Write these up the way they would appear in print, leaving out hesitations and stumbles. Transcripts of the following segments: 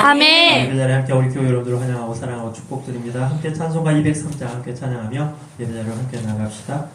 아멘. 예배자리에 함께 우리 교회 여러분들을 환영하고 사랑하고 축복드립니다. 함께 찬송가 203장 함께 찬양하며 예배자리로 함께 나갑시다.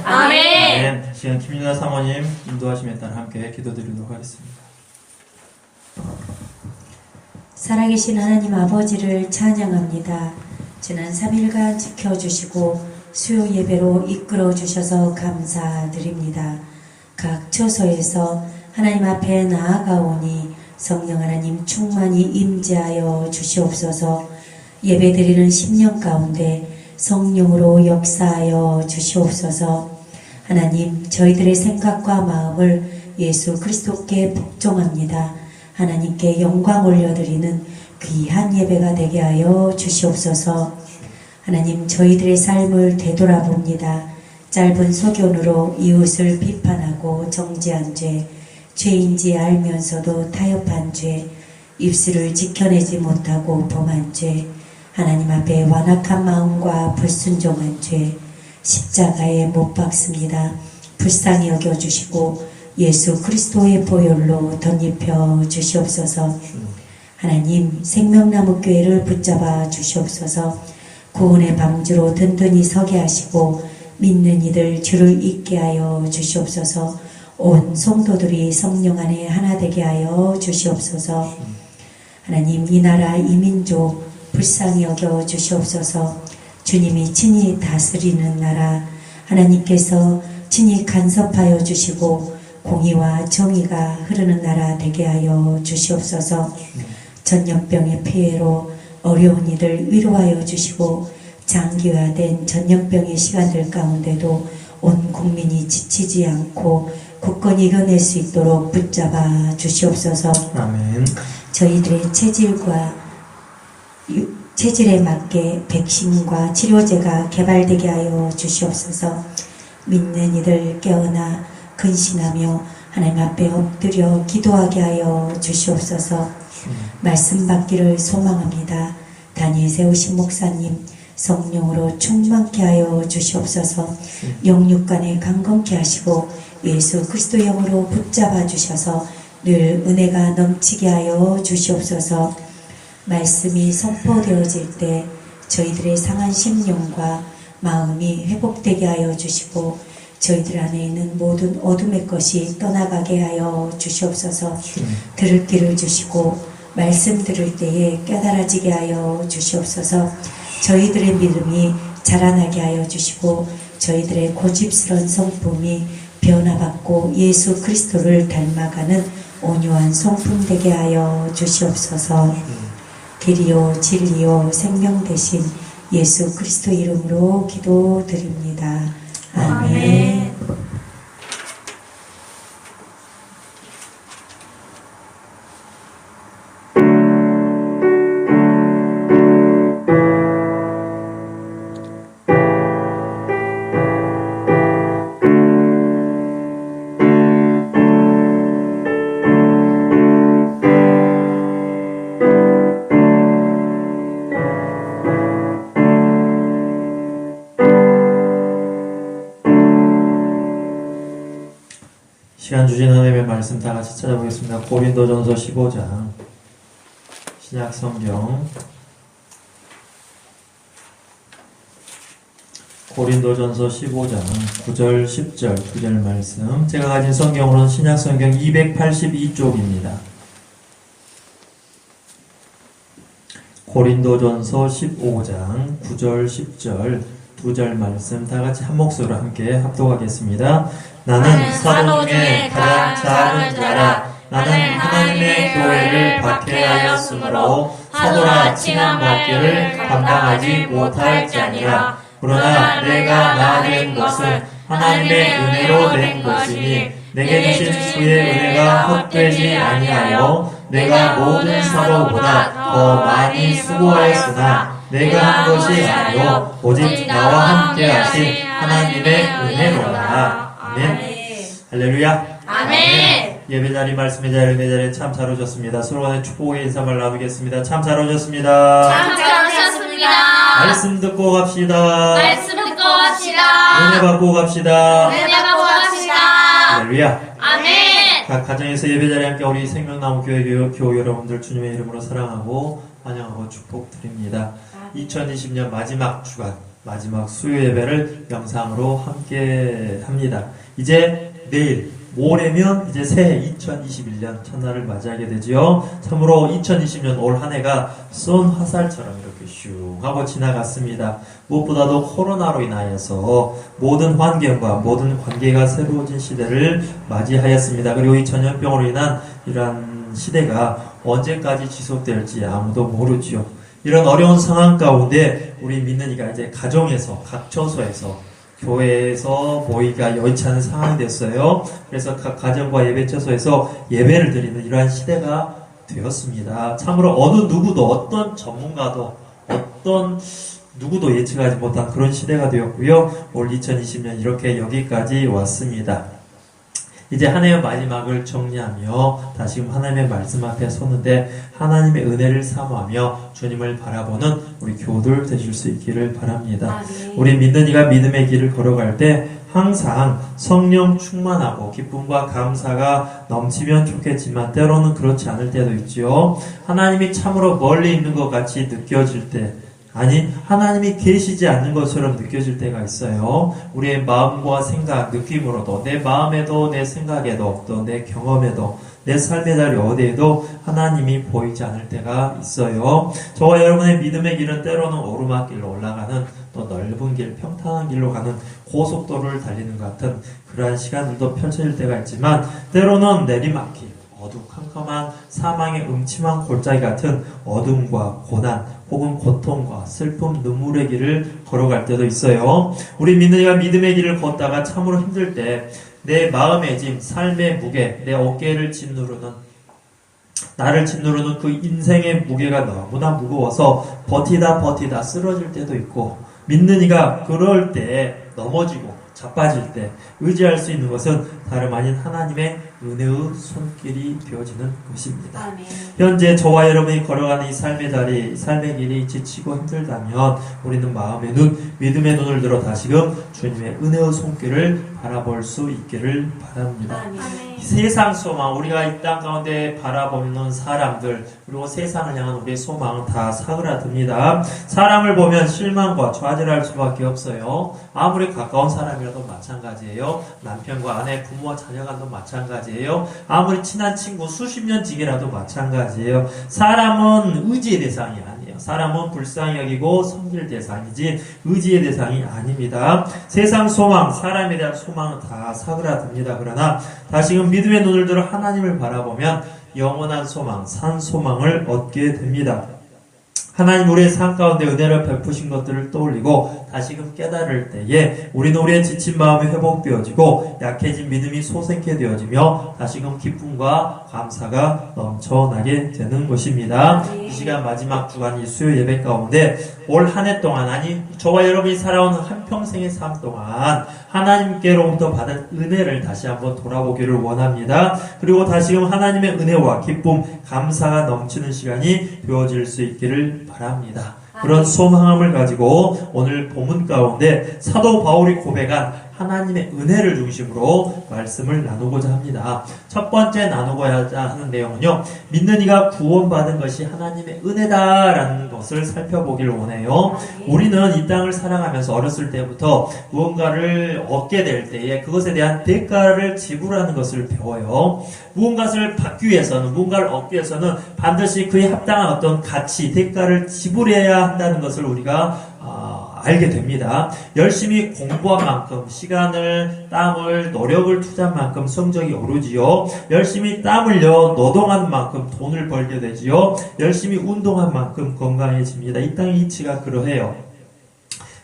아멘. 시간 김윤아 사모님 인도하심에 따라 함께 기도드리도록 하겠습니다. 살아계신 하나님 아버지를 찬양합니다. 지난 3일간 지켜주시고 수요 예배로 이끌어 주셔서 감사드립니다. 각 처소에서 하나님 앞에 나아가오니 성령 하나님 충만히 임재하여 주시옵소서. 예배드리는 10년 가운데 성령으로 역사하여 주시옵소서. 하나님, 저희들의 생각과 마음을 예수 그리스도께 복종합니다. 하나님께 영광 올려드리는 귀한 예배가 되게 하여 주시옵소서. 하나님, 저희들의 삶을 되돌아봅니다. 짧은 소견으로 이웃을 비판하고 정죄한 죄, 죄인지 알면서도 타협한 죄, 입술을 지켜내지 못하고 범한 죄, 하나님 앞에 완악한 마음과 불순종한 죄, 십자가에 못 박습니다. 불쌍히 여겨주시고 예수 그리스도의 보혈로 덧입혀 주시옵소서. 하나님, 생명나무 교회를 붙잡아 주시옵소서. 구원의 방주로 든든히 서게 하시고 믿는 이들 주를 잊게 하여 주시옵소서. 온 성도들이 성령 안에 하나 되게 하여 주시옵소서. 하나님, 이 나라 이 민족 불쌍히 여겨 주시옵소서. 주님이 친히 다스리는 나라, 하나님께서 친히 간섭하여 주시고 공의와 정의가 흐르는 나라 되게 하여 주시옵소서. 전염병의 피해로 어려운 이들 위로하여 주시고 장기화된 전염병의 시간들 가운데도 온 국민이 지치지 않고 굳건히 이겨낼 수 있도록 붙잡아 주시옵소서. 아멘. 저희들의 체질에 맞게 백신과 치료제가 개발되게 하여 주시옵소서. 믿는 이들 깨어나 근신하며 하나님 앞에 엎드려 기도하게 하여 주시옵소서. 말씀 받기를 소망합니다. 다니엘 세우신 목사님 성령으로 충만케 하여 주시옵소서. 영육간에 강건케 하시고 예수 그리스도 영으로 붙잡아 주셔서 늘 은혜가 넘치게 하여 주시옵소서. 말씀이 선포되어질 때 저희들의 상한 심령과 마음이 회복되게 하여 주시고 저희들 안에 있는 모든 어둠의 것이 떠나가게 하여 주시옵소서. 들을 길을 주시고 말씀 들을 때에 깨달아지게 하여 주시옵소서. 저희들의 믿음이 자라나게 하여 주시고 저희들의 고집스러운 성품이 변화받고 예수 그리스도를 닮아가는 온유한 성품 되게 하여 주시옵소서. 길이요 진리요 생명 되신 예수 그리스도 이름으로 기도드립니다. 아멘. 시간 주신 하나님의 말씀 다 같이 찾아보겠습니다. 고린도전서 15장 신약성경 고린도전서 15장 9절 10절 9절 말씀, 제가 가진 성경으로는 신약성경 282쪽입니다. 고린도전서 15장 9절 10절 2절 말씀 다 같이 한 목소리로 함께 합독하겠습니다. 나는 사도 중에 가장 작은 자라. 나는 하나님의 교회를 박해하였으므로 사도라 칭함 받기를 감당하지 못할 자니라. 그러나 내가 나 된 것은 하나님의 은혜로 된 것이니 내게 주신 주의 은혜가 헛되지 아니하여 내가 모든 사도보다 더 많이 수고하였으나 내가 한 것이 아니요 오직 나와 함께 하신 하나님의 은혜로라. 아멘. 할렐루야. 아멘. 예배자리 말씀의 자리 은혜 자리에 참 잘 오셨습니다. 서로 간에 축복의 인사말 나누겠습니다. 참 잘 오셨습니다. 참 잘 오셨습니다. 말씀 듣고 갑시다. 말씀 듣고 갑시다. 은혜 받고 갑시다. 은혜 받고 갑시다. 할렐루야. 아멘. 각 가정에서 예배자리에 함께 우리 생명나무 교회 교우 여러분들 주님의 이름으로 사랑하고 환영하고 축복드립니다. 2020년 마지막 주간 마지막 수요 예배를 영상으로 함께 합니다. 이제 내일 모레면 이제 새해 2021년 첫날을 맞이하게 되지요. 참으로 2020년 올 한 해가 쏜 화살처럼 이렇게 슝 하고 지나갔습니다. 무엇보다도 코로나로 인하여서 모든 환경과 모든 관계가 새로워진 시대를 맞이하였습니다. 그리고 이 전염병으로 인한 이러한 시대가 언제까지 지속될지 아무도 모르지요. 이런 어려운 상황 가운데 우리 믿는 이가 이제 가정에서 각 처소에서 교회에서 모이기가 여의치 않은 상황이 됐어요. 그래서 각 가정과 예배처소에서 예배를 드리는 이러한 시대가 되었습니다. 참으로 어느 누구도 어떤 전문가도 어떤 누구도 예측하지 못한 그런 시대가 되었고요. 올 2020년 이렇게 여기까지 왔습니다. 이제 한 해의 마지막을 정리하며 다시금 하나님의 말씀 앞에 섰는데 하나님의 은혜를 사모하며 주님을 바라보는 우리 교우들 되실 수 있기를 바랍니다. 우리 믿는 이가 믿음의 길을 걸어갈 때 항상 성령 충만하고 기쁨과 감사가 넘치면 좋겠지만 때로는 그렇지 않을 때도 있지요. 하나님이 참으로 멀리 있는 것 같이 느껴질 때, 아니 하나님이 계시지 않는 것처럼 느껴질 때가 있어요. 우리의 마음과 생각, 느낌으로도 내 마음에도 내 생각에도 또 내 경험에도 내 삶의 자리 어디에도 하나님이 보이지 않을 때가 있어요. 저와 여러분의 믿음의 길은 때로는 오르막길로 올라가는 또 넓은 길, 평탄한 길로 가는 고속도로를 달리는 것 같은 그러한 시간들도 펼쳐질 때가 있지만 때로는 내리막길, 어두컴컴한 사망의 음침한 골짜기 같은 어둠과 고난 혹은 고통과 슬픔, 눈물의 길을 걸어갈 때도 있어요. 우리 믿는 이가 믿음의 길을 걷다가 참으로 힘들 때 내 마음의 짐, 삶의 무게, 내 어깨를 짓누르는 나를 짓누르는 그 인생의 무게가 너무나 무거워서 버티다 쓰러질 때도 있고 믿는 이가 그럴 때 넘어지고 자빠질 때 의지할 수 있는 것은 다름 아닌 하나님의 은혜의 손길이 되어지는 것입니다. 아멘. 현재 저와 여러분이 걸어가는 이 삶의 자리, 삶의 길이 지치고 힘들다면 우리는 마음의 눈, 믿음의 눈을 들어 다시금 주님의 은혜의 손길을 바라볼 수 있기를 바랍니다. 아멘. 세상 소망, 우리가 이 땅 가운데 바라보는 사람들, 그리고 세상을 향한 우리의 소망은 다 사그라듭니다. 사람을 보면 실망과 좌절할 수밖에 없어요. 아무리 가까운 사람이라도 마찬가지예요. 남편과 아내, 부모와 자녀간도 마찬가지예요. 아무리 친한 친구, 수십 년 지기라도 마찬가지예요. 사람은 의지의 대상이 아니에요. 사람은 불쌍히 여기고 섬길 대상이지 의지의 대상이 아닙니다. 세상 소망, 사람에 대한 소망은 다 사그라듭니다. 그러나 다시금 믿음의 눈을 들어 하나님을 바라보면 영원한 소망, 산 소망을 얻게 됩니다. 하나님 우리의 삶 가운데 은혜를 베푸신 것들을 떠올리고 다시금 깨달을 때에 우리는 우리의 지친 마음이 회복되어지고 약해진 믿음이 소생케 되어지며 다시금 기쁨과 감사가 넘쳐나게 되는 것입니다. 이 시간 마지막 주간 이 수요 예배 가운데 올 한 해 동안, 아니 저와 여러분이 살아온 한평생의 삶 동안 하나님께로부터 받은 은혜를 다시 한번 돌아보기를 원합니다. 그리고 다시금 하나님의 은혜와 기쁨, 감사가 넘치는 시간이 되어질 수 있기를 바랍니다. 그런 소망함을 가지고 오늘 본문 가운데 사도 바울이 고백한 하나님의 은혜를 중심으로 말씀을 나누고자 합니다. 첫 번째 나누고자 하는 내용은요, 믿는 이가 구원받은 것이 하나님의 은혜다라는 것을 살펴보기를 원해요. 우리는 이 땅을 살아가면서 어렸을 때부터 무언가를 얻게 될 때에 그것에 대한 대가를 지불하는 것을 배워요. 무언가를 받기 위해서는, 무언가를 얻기 위해서는 반드시 그에 합당한 어떤 가치, 대가를 지불해야 한다는 것을 우리가 알게 됩니다. 열심히 공부한 만큼, 시간을, 땀을, 노력을 투자한 만큼 성적이 오르지요. 열심히 땀 흘려 노동한 만큼 돈을 벌게 되지요. 열심히 운동한 만큼 건강해집니다. 이 땅의 이치가 그러해요.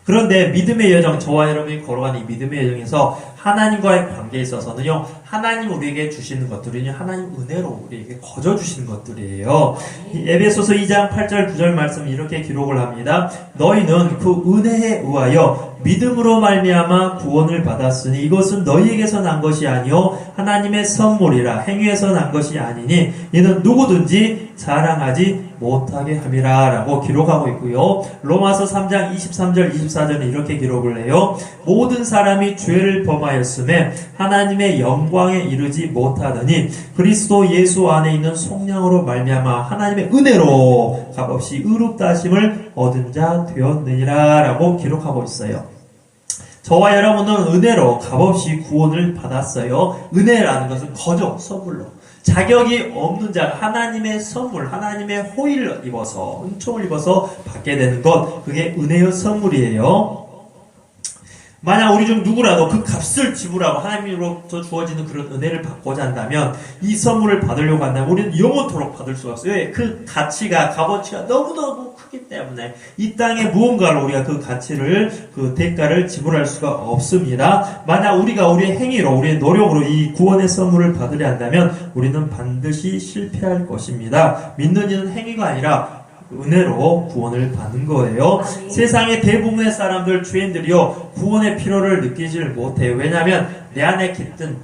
그런데 믿음의 여정, 저와 여러분이 걸어가는 이 믿음의 여정에서 하나님과의 관계에 있어서는요, 하나님 우리에게 주시는 것들은요, 하나님 은혜로 우리에게 거저 주시는 것들이에요. 에베소서 2장 8절 9절 말씀 이렇게 기록을 합니다. 너희는 그 은혜에 의하여 믿음으로 말미암아 구원을 받았으니 이것은 너희에게서 난 것이 아니요 하나님의 선물이라. 행위에서 난 것이 아니니 이는 누구든지 자랑하지 못하게 함이라 라고 기록하고 있고요. 로마서 3장 23절 24절은 이렇게 기록을 해요. 모든 사람이 죄를 범하였음에 하나님의 영광에 이르지 못하더니 그리스도 예수 안에 있는 속량으로 말미암아 하나님의 은혜로 값없이 의롭다 하심을 얻은 자 되었느니라 라고 기록하고 있어요. 저와 여러분은 은혜로 값없이 구원을 받았어요. 은혜라는 것은 거저, 선물로. 자격이 없는 자가 하나님의 선물, 하나님의 호의를 입어서, 은총을 입어서 받게 되는 것, 그게 은혜의 선물이에요. 만약 우리 중 누구라도 그 값을 지불하고 하나님으로부터 주어지는 그런 은혜를 받고자 한다면, 이 선물을 받으려고 한다면 우리는 영원토록 받을 수가 없어요. 왜? 그 가치가, 값어치가 너무너무 크기 때문에 이 땅에 무언가로 우리가 그 가치를, 그 대가를 지불할 수가 없습니다. 만약 우리가 우리의 행위로, 우리의 노력으로 이 구원의 선물을 받으려 한다면 우리는 반드시 실패할 것입니다. 믿는 이는 행위가 아니라 은혜로 구원을 받는 거예요. 세상의 대부분의 사람들, 죄인들이요, 구원의 필요를 느끼지를 못해요. 왜냐하면 내 안에 깃든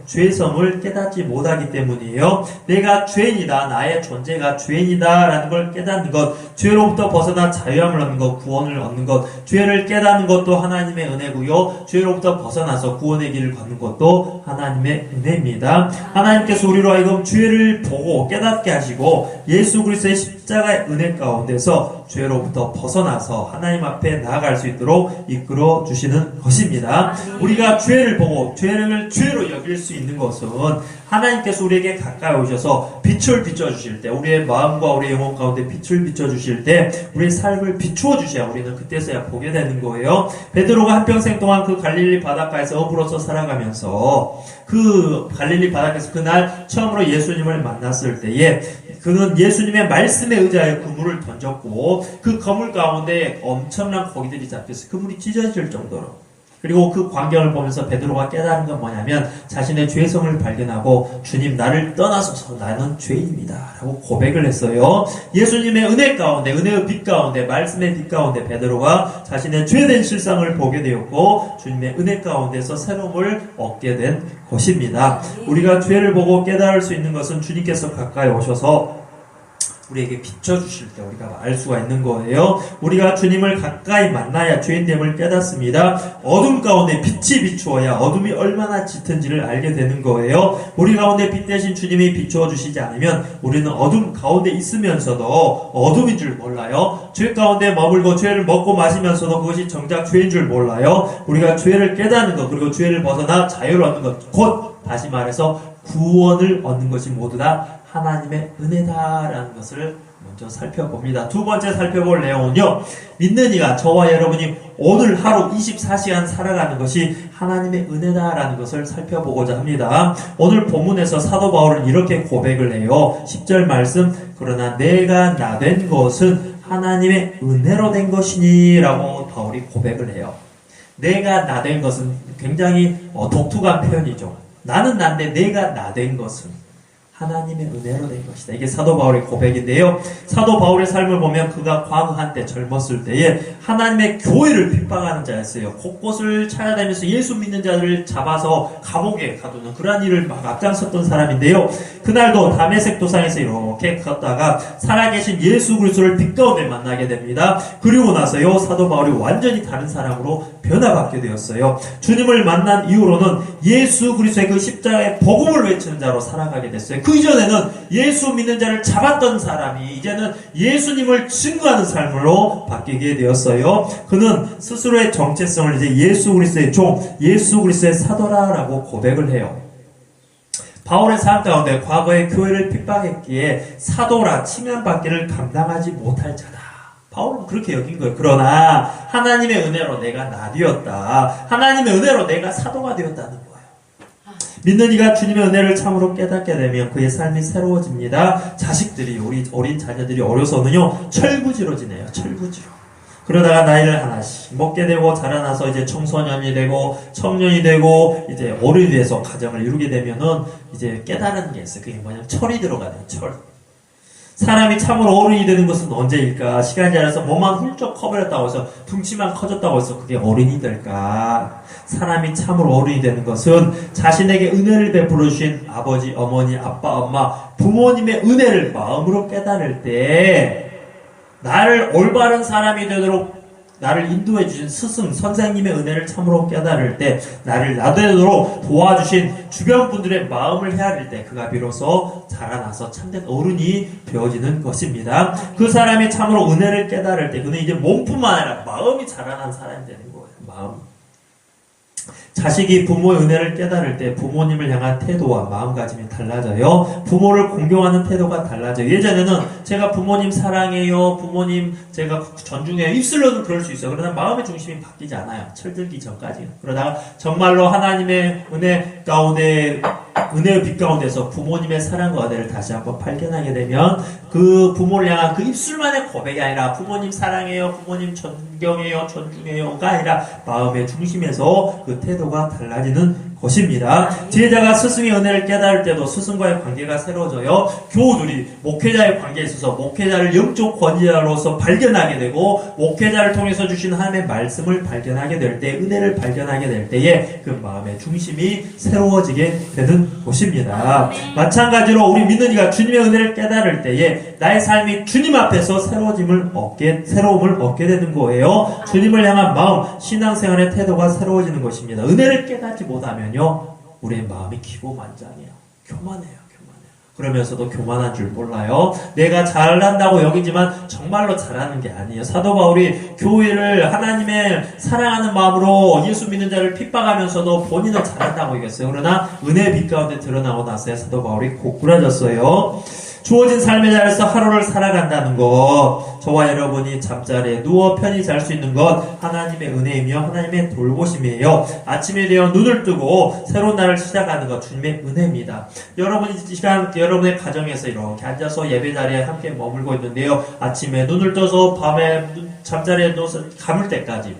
죄성을 깨닫지 못하기 때문이에요. 내가 죄인이다, 나의 존재가 죄인이다라는 걸 깨닫는 것, 죄로부터 벗어나 자유함을 얻는 것, 구원을 얻는 것, 죄를 깨닫는 것도 하나님의 은혜고요. 죄로부터 벗어나서 구원의 길을 걷는 것도 하나님의 은혜입니다. 하나님께서 우리로 하여금 죄를 보고 깨닫게 하시고 예수 그리스도의 십자가의 은혜 가운데서 죄로부터 벗어나서 하나님 앞에 나아갈 수 있도록 이끌어 주시는 것입니다. 우리가 죄를 보고 죄를 죄로 여길 수 있는 것은 하나님께서 우리에게 가까이 오셔서 빛을 비춰주실 때, 우리의 마음과 우리의 영혼 가운데 빛을 비춰주실 때 우리의 삶을 비추어 주셔야 우리는 그때서야 보게 되는 거예요. 베드로가 한평생 동안 그 갈릴리 바닷가에서 어부로서 살아가면서 그 갈릴리 바닷가에서 그날 처음으로 예수님을 만났을 때에 그는 예수님의 말씀에 의지하여 그물을 던졌고 그 그물 가운데 엄청난 고기들이 잡혔어요. 그물이 찢어질 정도로. 그리고 그 광경을 보면서 베드로가 깨달은 건 뭐냐면 자신의 죄성을 발견하고 주님 나를 떠나소서 나는 죄인입니다 라고 고백을 했어요. 예수님의 은혜 가운데 은혜의 빛 가운데 말씀의 빛 가운데 베드로가 자신의 죄된 실상을 보게 되었고 주님의 은혜 가운데서 새로움을 얻게 된 것입니다. 우리가 죄를 보고 깨달을 수 있는 것은 주님께서 가까이 오셔서 우리에게 비춰주실 때 우리가 알 수가 있는 거예요. 우리가 주님을 가까이 만나야 죄인됨을 깨닫습니다. 어둠 가운데 빛이 비추어야 어둠이 얼마나 짙은지를 알게 되는 거예요. 우리 가운데 빛 대신 주님이 비추어 주시지 않으면 우리는 어둠 가운데 있으면서도 어둠인 줄 몰라요. 죄 가운데 머물고 죄를 먹고 마시면서도 그것이 정작 죄인 줄 몰라요. 우리가 죄를 깨닫는 것 그리고 죄를 벗어나 자유를 얻는 것 곧 다시 말해서 구원을 얻는 것이 모두 다 하나님의 은혜다라는 것을 먼저 살펴봅니다. 두 번째 살펴볼 내용은요. 믿는 이가 저와 여러분이 오늘 하루 24시간 살아가는 것이 하나님의 은혜다라는 것을 살펴보고자 합니다. 오늘 본문에서 사도 바울은 이렇게 고백을 해요. 10절 말씀 그러나 내가 나 된 것은 하나님의 은혜로 된 것이니 라고 바울이 고백을 해요. 내가 나 된 것은 굉장히 독특한 표현이죠. 나는 난데 내가 나 된 것은 하나님의 은혜로 된 것이다. 이게 사도 바울의 고백인데요. 사도 바울의 삶을 보면 그가 과거 한때 젊었을 때에 하나님의 교회를 핍박하는 자였어요. 곳곳을 찾아다니면서 예수 믿는 자들을 잡아서 감옥에 가두는 그러한 일을 막 앞장섰던 사람인데요. 그날도 다메섹 도상에서 이렇게 걷다가 살아계신 예수 그리스도를 빛 가운데 만나게 됩니다. 그리고 나서요 사도 바울이 완전히 다른 사람으로 변화받게 되었어요. 주님을 만난 이후로는 예수 그리스도의 그 십자가의 복음을 외치는 자로 살아가게 됐어요. 그 이전에는 예수 믿는 자를 잡았던 사람이 이제는 예수님을 증거하는 삶으로 바뀌게 되었어요. 그는 스스로의 정체성을 이제 예수 그리스도의 종, 예수 그리스도의 사도라라고 고백을 해요. 바울의 삶 가운데 과거에 교회를 핍박했기에 사도라 칭함받기를 감당하지 못할 자다. 바울은 그렇게 여긴 거예요. 그러나 하나님의 은혜로 내가 나되었다. 하나님의 은혜로 내가 사도가 되었다는 거예요. 믿는 이가 주님의 은혜를 참으로 깨닫게 되면 그의 삶이 새로워집니다. 자식들이 우리 어린 자녀들이 어려서는요 철부지로 지내요. 철부지로. 그러다가 나이를 하나씩 먹게 되고 자라나서 이제 청소년이 되고 청년이 되고 이제 어른이 돼서 가정을 이루게 되면은 이제 깨달은 게 있어요. 그게 뭐냐면 철이 들어가요. 철. 사람이 참으로 어른이 되는 것은 언제일까? 시간이 지나서 몸만 훌쩍 커버렸다고 해서 둥치만 커졌다고 해서 그게 어른이 될까? 사람이 참으로 어른이 되는 것은 자신에게 은혜를 베풀어 주신 아버지, 어머니, 아빠, 엄마, 부모님의 은혜를 마음으로 깨달을 때 나를 올바른 사람이 되도록 나를 인도해 주신 스승, 선생님의 은혜를 참으로 깨달을 때 나를 나되도록 도와주신 주변 분들의 마음을 헤아릴 때 그가 비로소 자라나서 참된 어른이 되어지는 것입니다. 그 사람이 참으로 은혜를 깨달을 때 그는 이제 몸뿐만 아니라 마음이 자라난 사람이 되는 거예요. 마음. 자식이 부모의 은혜를 깨달을 때 부모님을 향한 태도와 마음가짐이 달라져요. 부모를 공경하는 태도가 달라져요. 예전에는 제가 부모님 사랑해요, 부모님 제가 존중해요. 입술로는 그럴 수 있어요. 그러나 마음의 중심이 바뀌지 않아요. 철들기 전까지는. 그러다가 정말로 하나님의 은혜 가운데 은혜의 빛 가운데서 부모님의 사랑과 은혜를 다시 한번 발견하게 되면 그 부모를 향한 그 입술만의 고백이 아니라 부모님 사랑해요, 부모님 존경해요, 존중해요가 아니라 마음의 중심에서 그 태도가 달라지는 것입니다. 제자가 스승의 은혜를 깨달을 때도 스승과의 관계가 새로워져요. 교우들이 목회자의 관계에 있어서 목회자를 영적 권위자로서 발견하게 되고 목회자를 통해서 주신 하나님의 말씀을 발견하게 될 때, 은혜를 발견하게 될 때에 그 마음의 중심이 새로워지게 되는 것입니다. 마찬가지로 우리 믿는 이가 주님의 은혜를 깨달을 때에 나의 삶이 주님 앞에서 새로움을 얻게 되는 거예요. 주님을 향한 마음, 신앙생활의 태도가 새로워지는 것입니다. 은혜를 깨닫지 못하면요, 우리의 마음이 기고만장해요. 교만해요. 그러면서도 교만한 줄 몰라요. 내가 잘한다고 여기지만 정말로 잘하는 게 아니에요. 사도 바울이 교회를 하나님의 사랑하는 마음으로 예수 믿는 자를 핍박하면서도 본인은 잘한다고 얘기했어요. 그러나 은혜의 빛 가운데 드러나고 나서야 사도 바울이 고꾸라졌어요. 주어진 삶의 자리에서 하루를 살아간다는 것, 저와 여러분이 잠자리에 누워 편히 잘 수 있는 것 하나님의 은혜이며 하나님의 돌보심이에요. 아침에 되어 눈을 뜨고 새로운 날을 시작하는 것 주님의 은혜입니다. 여러분이 이 시간 여러분의 가정에서 이렇게 앉아서 예배 자리에 함께 머물고 있는데요. 아침에 눈을 떠서 밤에 잠자리에 누워서 감을 때까지,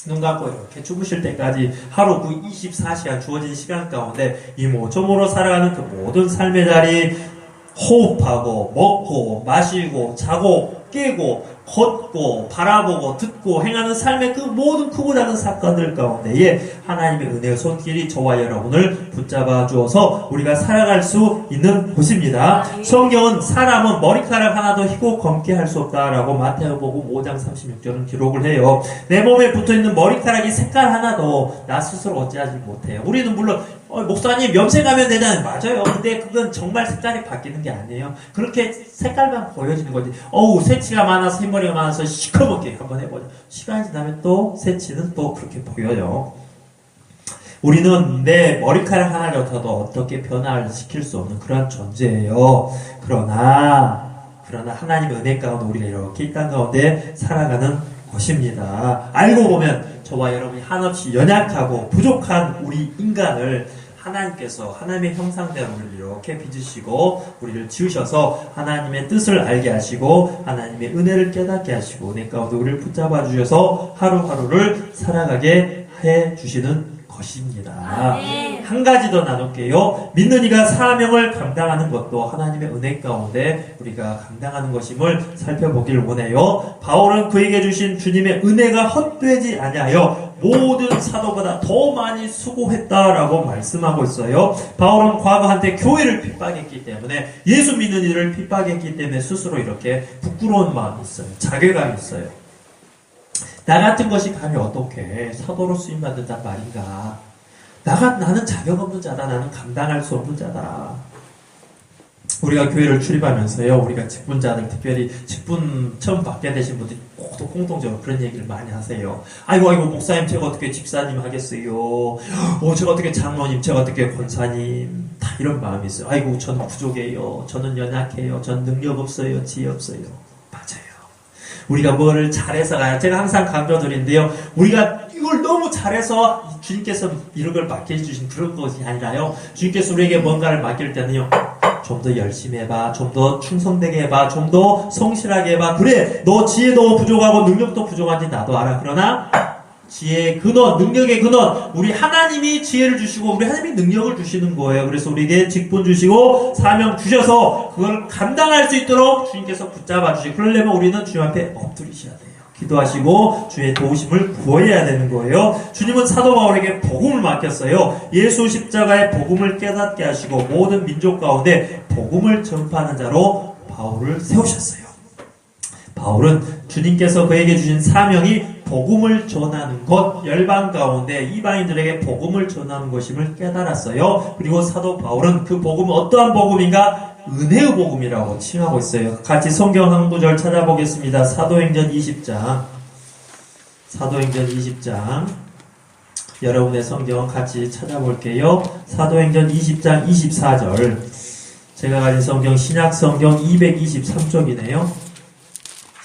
눈 감고 이렇게 주무실 때까지 하루 그 24시간 주어진 시간 가운데 이모저모로 살아가는 그 모든 삶의 자리, 호흡하고 먹고 마시고 자고 깨고 걷고 바라보고 듣고 행하는 삶의 그 모든 크고 작은 사건들 가운데에 하나님의 은혜의 손길이 저와 여러분을 붙잡아 주어서 우리가 살아갈 수 있는 곳입니다. 성경은 사람은 머리카락 하나도 희고 검게 할 수 없다라고 마태복음 5장 36절은 기록을 해요. 내 몸에 붙어있는 머리카락이 색깔 하나도 나 스스로 어찌하지 못해요. 우리는 물론 목사님 염색하면 되잖아요. 맞아요. 근데 그건 정말 색깔이 바뀌는 게 아니에요. 그렇게 색깔만 보여지는 거지. 새치가 많아서 흰머리가 많아서 시커멓게 한번 해보자. 시간이 지나면 또 새치는 또 그렇게 보여요. 우리는 내 머리카락 하나로도 어떻게 변화를 시킬 수 없는 그런 존재예요. 그러나 하나님의 은혜 가운데 우리가 이렇게 이 땅 가운데 살아가는 것입니다. 알고 보면 저와 여러분이 한없이 연약하고 부족한 우리 인간을 하나님께서 하나님의 형상대로 우리를 이렇게 빚으시고 우리를 지으셔서 하나님의 뜻을 알게 하시고 하나님의 은혜를 깨닫게 하시고 은혜 가운데 우리를 붙잡아 주셔서 하루하루를 살아가게 해 주시는 것입니다. 한 가지 더 나눌게요. 믿는 이가 사명을 감당하는 것도 하나님의 은혜 가운데 우리가 감당하는 것임을 살펴보길 원해요. 바울은 그에게 주신 주님의 은혜가 헛되지 아니하여 모든 사도보다 더 많이 수고했다라고 말씀하고 있어요. 바울은 과거 한때 교회를 핍박했기 때문에, 예수 믿는 이들을 핍박했기 때문에 스스로 이렇게 부끄러운 마음이 있어요. 자괴감이 있어요. 나 같은 것이 감히 어떻게 사도로 쓰임받는단 말인가. 나는 자격 없는 자다. 나는 감당할 수 없는 자다. 우리가 교회를 출입하면서요, 우리가 직분자들, 특별히 직분 처음 받게 되신 분들이 공통적으로 그런 얘기를 많이 하세요. 아이고, 목사님, 제가 어떻게 집사님 하겠어요? 제가 어떻게 장로님, 제가 어떻게 권사님, 다 이런 마음이 있어요. 아이고, 저는 부족해요. 저는 연약해요. 저는 능력 없어요. 지혜 없어요. 맞아요. 우리가 뭐를 잘해서 가요. 제가 항상 강조드리는데요, 우리가 이걸 너무 잘해서 주님께서 이런 걸 맡겨주신 그런 것이 아니라요, 주님께서 우리에게 뭔가를 맡길 때는요, 좀 더 열심히 해봐, 좀 더 충성되게 해봐, 좀 더 성실하게 해봐. 그래, 너 지혜도 부족하고 능력도 부족한지 나도 알아. 그러나 지혜의 근원, 능력의 근원, 우리 하나님이 지혜를 주시고 우리 하나님이 능력을 주시는 거예요. 그래서 우리에게 직분 주시고 사명 주셔서 그걸 감당할 수 있도록 주님께서 붙잡아 주시고, 그러려면 우리는 주님 앞에 엎드리셔야 돼요. 기도하시고 주의 도우심을 구해야 되는 거예요. 주님은 사도 바울에게 복음을 맡겼어요. 예수 십자가의 복음을 깨닫게 하시고 모든 민족 가운데 복음을 전파하는 자로 바울을 세우셨어요. 바울은 주님께서 그에게 주신 사명이 복음을 전하는 것, 열방 가운데 이방인들에게 복음을 전하는 것임을 깨달았어요. 그리고 사도 바울은 그 복음은 어떠한 복음인가? 은혜의 복음이라고 칭하고 있어요. 같이 성경 한 구절 찾아보겠습니다. 사도행전 20장. 여러분의 성경 같이 찾아볼게요. 사도행전 20장 24절. 제가 가진 성경 신약 성경 223쪽이네요.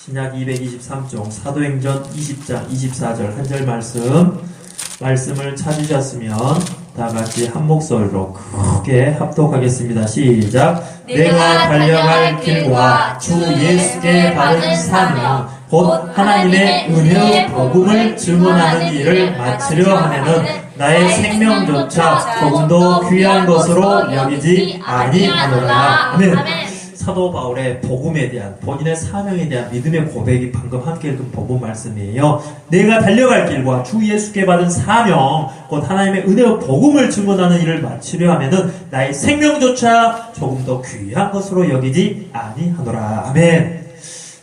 신약 223쪽 사도행전 20장 24절 한 절 말씀을 찾으셨으면 다 같이 한 목소리로 크게 합독하겠습니다. 시작. 내가 달려갈 길과 주 예수께 받은 사명 곧 하나님의 은혜의 복음을 증언하는 일을 마치려 하면은 나의 생명조차 조금도 귀한 것으로 여기지 아니하노라. 아멘. 사도 바울의 복음에 대한 본인의 사명에 대한 믿음의 고백이 방금 함께 읽은 복음 말씀이에요. 내가 달려갈 길과 주 예수께 받은 사명, 곧 하나님의 은혜의 복음을 증언하는 일을 마치려 하면은 나의 생명조차 조금 더 귀한 것으로 여기지 아니하노라. 아멘.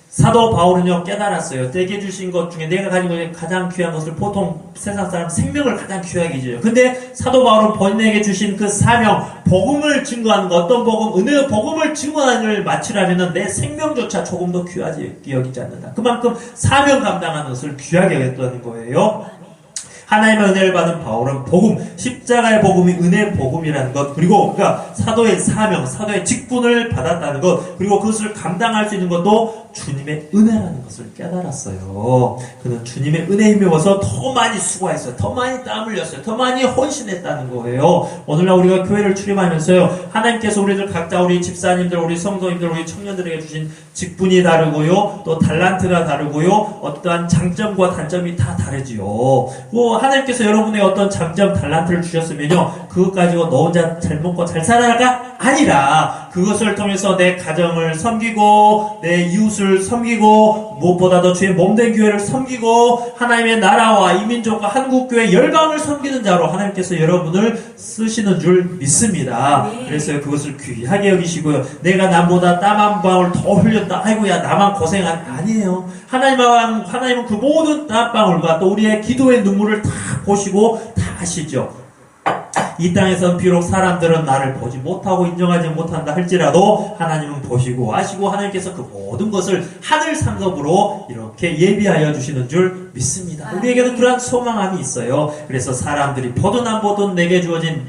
사도 바울은요 깨달았어요. 내게 주신 것 중에 내가 가지고 있는 가장 귀한 것을 보통 세상 사람 생명을 가장 귀하게 여겨요. 근데 사도 바울은 본인에게 주신 그 사명, 복음을 증거하는 것, 어떤 복음, 은혜의 복음을 증거하는 일을 마치려면 내 생명조차 조금 더 귀하게 여기지 않는다. 그만큼 사명 감당하는 것을 귀하게 여겼다는 거예요. 하나님의 은혜를 받은 바울은 복음, 십자가의 복음이 은혜의 복음이라는 것, 그리고 그러니까 사도의 사명, 사도의 직분을 받았다는 것, 그리고 그것을 감당할 수 있는 것도 주님의 은혜라는 것을 깨달았어요. 그는 주님의 은혜에 힘입어서 더 많이 수고했어요. 더 많이 땀 흘렸어요. 더 많이 헌신했다는 거예요. 오늘날 우리가 교회를 출입하면서요, 하나님께서 우리들 각자 우리 집사님들, 우리 성도님들, 우리 청년들에게 주신 직분이 다르고요, 또 달란트가 다르고요, 어떠한 장점과 단점이 다 다르지요. 하나님께서 여러분의 어떤 장점, 달란트를 주셨으면요, 그것 가지고 너 혼자 잘 먹고 잘 살아가? 아니라 그것을 통해서 내 가정을 섬기고 내 이웃을 섬기고 무엇보다도 주의 몸된 교회를 섬기고 하나님의 나라와 이 민족과 한국교회 열방을 섬기는 자로 하나님께서 여러분을 쓰시는 줄 믿습니다. 그래서 그것을 귀하게 여기시고요. 내가 남보다 땀 한 방울 더 흘렸다. 아이고야 나만 고생한 아니에요. 하나님은 그 모든 땀방울과 또 우리의 기도의 눈물을 다 보시고 다 아시죠. 이 땅에선 비록 사람들은 나를 보지 못하고 인정하지 못한다 할지라도 하나님은 보시고 아시고 하나님께서 그 모든 것을 하늘 상급으로 이렇게 예비하여 주시는 줄 믿습니다. 우리에게는 그러한 소망함이 있어요. 그래서 사람들이 보든 안 보든 내게 주어진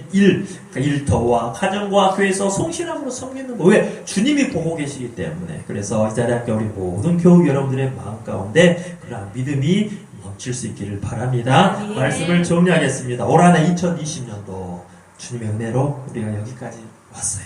일터와 가정과 교회에서 성실함으로 섬기는 거. 왜? 주님이 보고 계시기 때문에. 그래서 이 자리에 함께 우리 모든 교우 여러분들의 마음 가운데 그러한 믿음이 넘칠 수 있기를 바랍니다. 말씀을 정리하겠습니다. 올 한 해 2020년도 주님의 은혜로 우리가 여기까지 왔어요.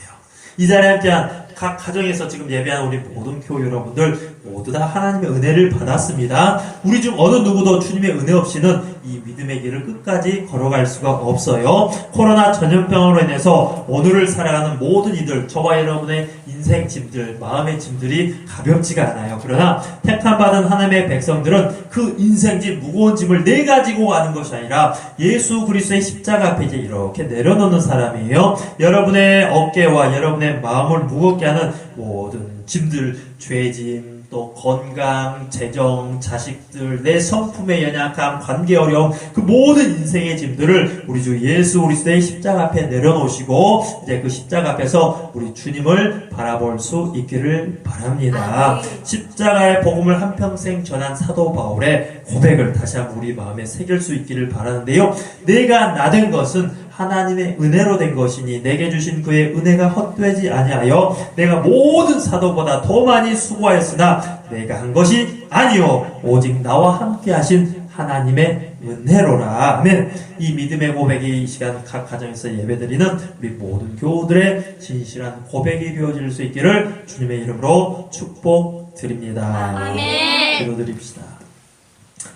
이 자리에 함께한 각 가정에서 지금 예배한 우리 모든 교우 여러분들 모두 다 하나님의 은혜를 받았습니다. 우리 중 어느 누구도 주님의 은혜 없이는 이 믿음의 길을 끝까지 걸어갈 수가 없어요. 코로나 전염병으로 인해서 오늘을 살아가는 모든 이들, 저와 여러분의 인생 짐들, 마음의 짐들이 가볍지가 않아요. 그러나 택함받은 하나님의 백성들은 그 인생짐, 무거운 짐을 내가지고 가는 것이 아니라 예수 그리스도의 십자가 앞에 이제 이렇게 내려놓는 사람이에요. 여러분의 어깨와 여러분의 마음을 무겁게 하는 모든 짐들, 죄짐, 또 건강, 재정, 자식들, 내 성품의 연약함, 관계 어려움, 그 모든 인생의 짐들을 우리 주 예수 그리스도의 십자가 앞에 내려놓으시고 이제 그 십자가 앞에서 우리 주님을 바라볼 수 있기를 바랍니다. 십자가의 복음을 한평생 전한 사도 바울의 고백을 다시 한번 우리 마음에 새길 수 있기를 바라는데요. 내가 나된 것은 하나님의 은혜로 된 것이니 내게 주신 그의 은혜가 헛되지 아니하여 내가 모든 사도보다 더 많이 수고하였으나 내가 한 것이 아니요 오직 나와 함께 하신 하나님의 은혜로라. 아멘. 이 믿음의 고백이 이 시간 각 가정에서 예배드리는 우리 모든 교우들의 진실한 고백이 이루어질 수 있기를 주님의 이름으로 축복드립니다. 아멘. 기도드립시다.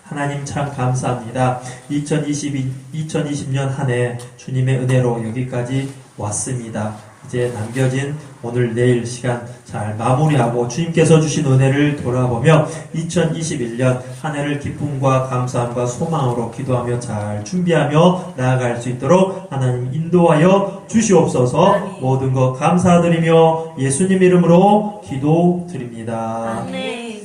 하나님 참 감사합니다. 2020년 한 해 주님의 은혜로 여기까지 왔습니다. 이제 남겨진 오늘 내일 시간 잘 마무리하고 주님께서 주신 은혜를 돌아보며 2021년 한 해를 기쁨과 감사함과 소망으로 기도하며 잘 준비하며 나아갈 수 있도록 하나님 인도하여 주시옵소서. 모든 것 감사드리며 예수님 이름으로 기도드립니다. 아멘.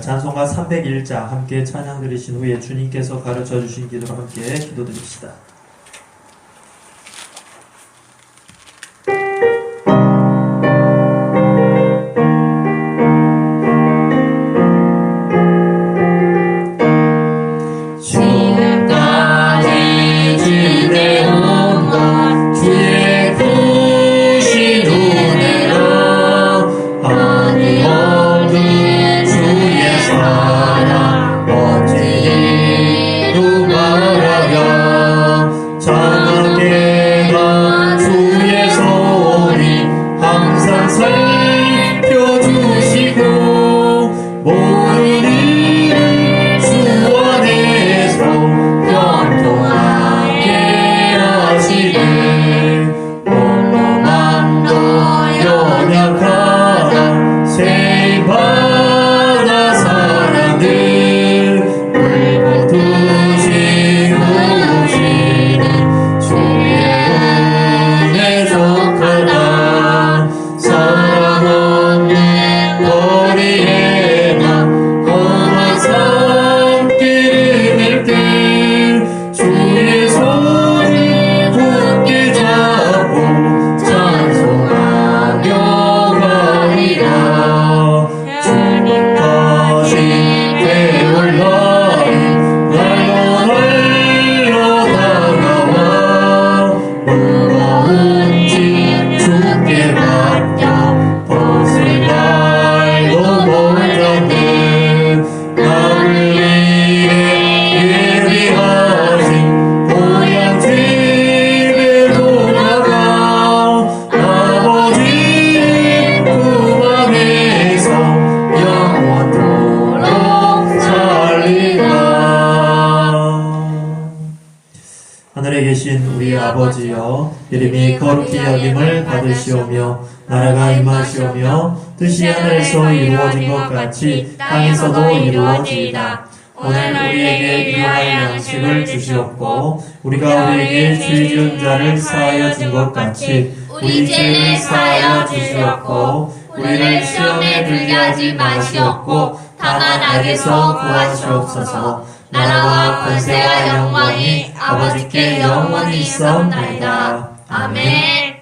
찬송가 301장 함께 찬양 드리신 후에 주님께서 가르쳐 주신 기도로 함께 기도드립시다. 지금까지 지내온 것 주의 크신 은혜로 어디 주의 사랑 어찌 이루 말하랴 무거운 짐 주께 맡겨 벗을 날도 못하는 나를 위해 예비하신 고향 집에 돌아가 아버지 품 안에서 영원토록 살리라. 하늘에 계신 우리 아버지여, 이름이 거룩히 여김을 받으시오며 나라가 임하시오며 뜻이 하늘에서 이루어진 것 같이 땅에서도 이루어지이다. 오늘 우리에게 일용할 양식을 주시옵고 우리가 우리에게 죄 지은 자를 사하여 준 것 같이 우리 죄를 사하여 주시옵고 우리를 시험에 들게 하지 마시옵고 다만 악에서 구하시옵소서. 나라와 권세와 영광이 아버지께 영원히 있사옵나이다. 아멘.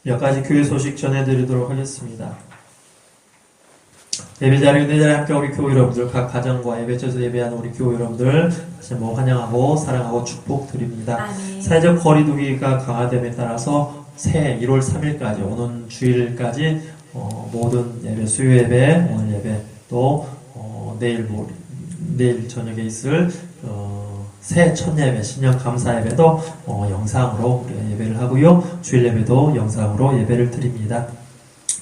몇 가지 교회 소식 전해드리도록 하겠습니다. 예배자리 은혜자리 함께 우리 교회 여러분들, 각 가정과 예배처에서 예배하는 우리 교회 여러분들 다시 한번 환영하고 사랑하고 축복드립니다. 아멘. 사회적 거리두기가 강화됨에 따라서 새해 1월 3일까지 오는 주일까지 모든 예배, 수요 예배, 오늘 예배 또 내일 저녁에 있을 새해 첫 예배, 신년 감사 예배도 영상으로 우리가 예배를 하고요. 주일 예배도 영상으로 예배를 드립니다.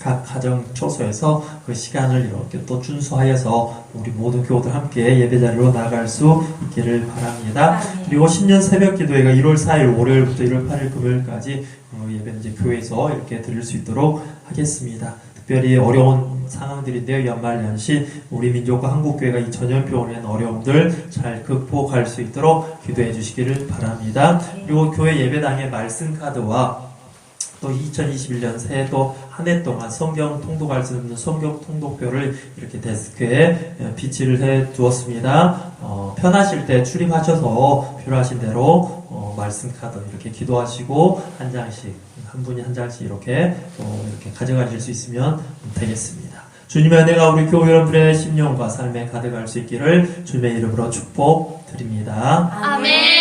각 가정 초소에서 그 시간을 이렇게 또 준수하여서 우리 모든 교우들 함께 예배자리로 나갈 수 있기를 바랍니다. 그리고 신년 새벽 기도회가 1월 4일 월요일부터 1월 8일 금요일까지 예배는 이제 교회에서 이렇게 드릴 수 있도록 하겠습니다. 특별히 어려운 상황들인데요. 연말연시 우리 민족과 한국교회가 이 전염병으로 인한 어려움들 잘 극복할 수 있도록 기도해 주시기를 바랍니다. 그리고 교회 예배당의 말씀 카드와 또 2021년 새해도 한 해 동안 성경 통독할 수 있는 성경 통독표를 이렇게 데스크에 비치를 해 두었습니다. 편하실 때 출입하셔서 필요하신 대로 말씀 카드 이렇게 기도하시고 한 장씩, 한 분이 한 장씩 이렇게 가져가실 수 있으면 되겠습니다. 주님의 은혜가 우리 교회 여러분들의 심령과 삶에 가득할 수 있기를 주님의 이름으로 축복드립니다. 아멘.